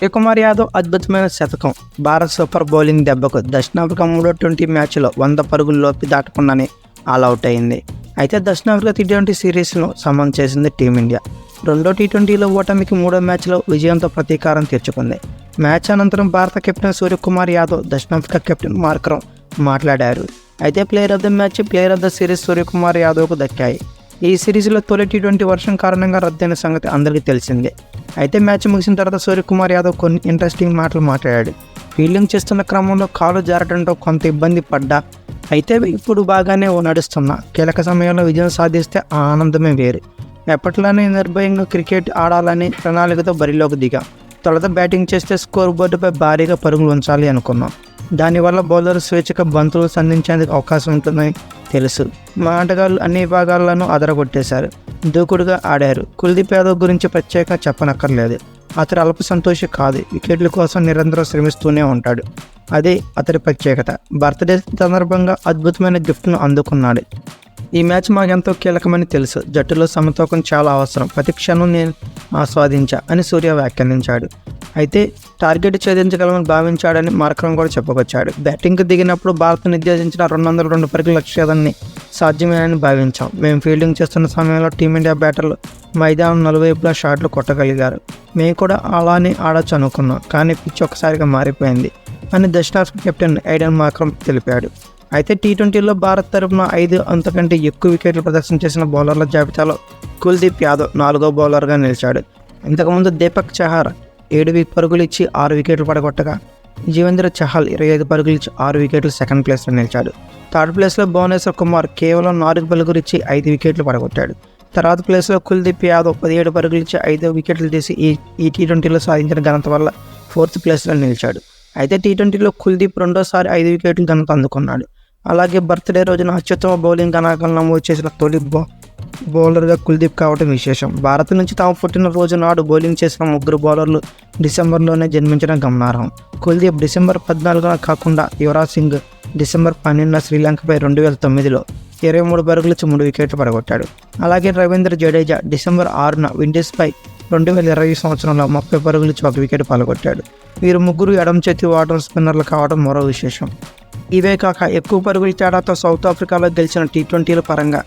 సూర్యకుమార్ యాదవ్ అద్భుతమైన శతకం. Bharat super bowling దెబ్బకు దక్షిణాఫ్రికా మూడో టీ20 మ్యాచ్లో 100 పరుగుల్లోకి దాటకుండానే ఆల్అవుట్ అయింది. అయితే దక్షిణాఫ్రికా టీ20 సిరీస్ను సమన్ చేసింది టీమిండియా. రెండో టీ20లో ఓటమికి మూడో మ్యాచ్లో విజయంతో ప్రతీకారం తీర్చుకుంది. మ్యాచ్ అనంతరం భారత కెప్టెన్ సూర్యకుమార్ యాదవ్ దక్షిణాఫ్రికా కెప్టెన్ మార్కరం మాట్లాడారు. అయితే player of the match, player of the series Suryakumar యాదవ్కు దక్కాయి. ఈ సిరీస్లో తొలి టీ20 వర్షం కారణంగా రద్దయిన సంగతి అందరికీ తెలిసిందే. అయితే మ్యాచ్ ముగిసిన తర్వాత సూర్యకుమార్ యాదవ్ కొన్ని ఇంట్రెస్టింగ్ మాటలు మాట్లాడాడు. ఫీల్డింగ్ చేస్తున్న క్రమంలో కాలు జారడంతో కొంత ఇబ్బంది పడ్డా, అయితే ఇప్పుడు బాగానే నడుస్తున్నా. కీలక సమయంలో విజయం సాధిస్తే ఆ ఆనందమే వేరు. ఎప్పట్లానే నిర్భయంగా క్రికెట్ ఆడాలని ప్రణాళికతో బరిలోకి దిగాం. తొలుత బ్యాటింగ్ చేస్తే స్కోర్ బోర్డుపై భారీగా పరుగులు ఉంచాలి అనుకున్నాం. దానివల్ల బౌలర్ స్వేచ్ఛగా బంతులు సంధించేందుకు అవకాశం ఉంటుందని తెలుసు. మా ఆటగాళ్లు అన్ని విభాగాల్లోనూ అదరగొట్టేశారు, దూకుడుగా ఆడారు. కుల్దీప్ యాదవ్ గురించి ప్రత్యేకంగా చెప్పనక్కర్లేదు. అతడు అల్ప సంతోషి కాదు, వికెట్ల కోసం నిరంతరం శ్రమిస్తూనే ఉంటాడు. అదే అతడి ప్రత్యేకత. బర్త్డే సందర్భంగా అద్భుతమైన గిఫ్ట్ను అందుకున్నాడు. ఈ మ్యాచ్ మాకెంతో కీలకమని తెలుసు. జట్టులో సమతూకం చాలా అవసరం. ప్రతి క్షణం నేను ఆస్వాదించా అని సూర్య వ్యాఖ్యానించాడు. అయితే టార్గెట్ ఛేదించగలమని భావించాడని మార్కరం కూడా చెప్పుకొచ్చాడు. బ్యాటింగ్కి దిగినప్పుడు భారత్ నిర్దేశించిన 202 పరుగుల లక్ష్యాన్ని సాధ్యమేనని భావించాం. మేము ఫీల్డింగ్ చేస్తున్న సమయంలో టీమిండియా బ్యాటర్లు మైదానం నలువైపులా షాట్లు కొట్టగలిగారు. మేము కూడా అలానే ఆడొచ్చు అనుకున్నాం, కానీ పిచ్ ఒక్కసారిగా మారిపోయింది అని దక్షిణాఫ్రికా కెప్టెన్ ఐడెన్ మార్కరం తెలిపాడు. అయితే టీ20లో భారత్ తరపున 5 అంతకంటే ఎక్కువ వికెట్లు ప్రదర్శన చేసిన బౌలర్ల జాబితాలో కుల్దీప్ యాదవ్ 4వ బౌలర్గా నిలిచాడు. ఇంతకుముందు దీపక్ చహర్ 7 పరుగులు ఇచ్చి 6 వికెట్లు పడగొట్టగా, జీవేంద్ర చహల్ 25 పరుగులు ఇచ్చి 6 వికెట్లు సెకండ్ ప్లేస్లో నిలిచాడు. థర్డ్ ప్లేస్లో భువనేశ్వర్ కుమార్ కేవలం 4 పరుగులు ఇచ్చి 5 వికెట్లు పడగొట్టాడు. తర్వాత ప్లేస్లో కుల్దీప్ యాదవ్ 17 పరుగులు ఇచ్చి 5 వికెట్లు తీసి ఈ టీ20లో సాధించిన ఘనత వల్ల 4th ప్లేస్లో నిలిచాడు. అయితే టీ20లో కుల్దీప్ రెండోసారి 5 వికెట్లు ఘనత అందుకున్నాడు. అలాగే బర్త్డే రోజున అత్యుత్తమ బౌలింగ్ గణాంకాలను నమోదు చేసిన తొలి బౌలర్గా కుల్దీప్ కావడం విశేషం. భారత్ నుంచి తాము పుట్టినరోజు నాడు బౌలింగ్ చేసిన 3 బౌలర్లు డిసెంబర్లోనే జన్మించడం గమనార్హం. కుల్దీప్ డిసెంబర్ 14న కాకుండా యువరాజ్ సింగ్ డిసెంబర్ 12న శ్రీలంకపై 2009లో 23 పరుగులు ఇచ్చి 3 వికెట్లు పడగొట్టాడు. అలాగే రవీంద్ర జడేజా డిసెంబర్ 6న విండీస్పై 2020 సంవత్సరంలో 30 పరుగులు ఇచ్చి 1 వికెట్ పడగొట్టాడు. వీరు ముగ్గురు ఎడమ చేతి వాటర్ స్పిన్నర్లు కావడం మరో విశేషం. ఇవే కాక ఎక్కువ పరుగుల తేడాతో సౌత్ ఆఫ్రికాలో గెలిచిన టీ20ల పరంగా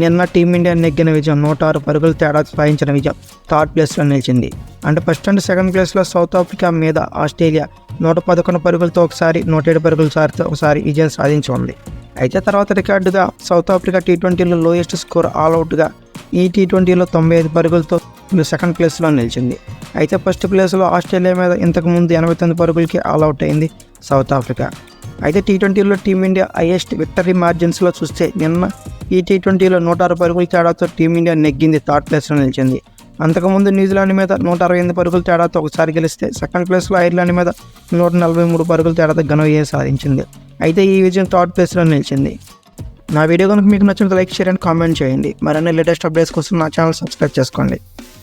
నిన్న టీమిండియా నెగ్గిన విజయం 106 పరుగుల తేడా సాధించిన విజయం థర్డ్ ప్లేస్లో నిలిచింది. అంటే ఫస్ట్ అండ్ సెకండ్ ప్లేస్లో సౌత్ ఆఫ్రికా మీద ఆస్ట్రేలియా 111 పరుగులతో ఒకసారి, 107 పరుగులతో ఒకసారి విజయం సాధించి ఉంది. అయితే తర్వాత రికార్డుగా సౌత్ ఆఫ్రికా టీ20లో లోయెస్ట్ స్కోర్ ఆల్అవుట్గా ఈ టీ20లో 95 పరుగులతో సెకండ్ ప్లేస్లో నిలిచింది. అయితే ఫస్ట్ ప్లేస్లో ఆస్ట్రేలియా మీద ఇంతకుముందు 89 పరుగులకి ఆల్అవుట్ అయింది సౌత్ ఆఫ్రికా. అయితే టీ20లో టీమిండియా హైయెస్ట్ విక్టరీ మార్జిన్స్లో చూస్తే నిన్న ఈ టీ20లో 106 పరుగుల తేడాతో టీమిండియా నెగ్గింది, థర్డ్ ప్లేస్లో నిలిచింది. అంతకుముందు న్యూజిలాండ్ మీద 168 పరుగుల తేడాతో ఒకసారి గెలిస్తే సెకండ్ ప్లేస్లో ఐర్లాండ్ మీద 143 పరుగుల తేడాతో ఘన విజయం సాధించింది. అయితే ఈ విజయం థర్డ్ ప్లేస్లో నిలిచింది. నా వీడియో కనుక మీకు నచ్చినట్లయితే లైక్, షేర్ అండ్ కామెంట్ చేయండి. మరిన్ని లేటెస్ట్ అప్డేట్స్ కోసం నా ఛానల్ సబ్స్క్రైబ్ చేసుకోండి.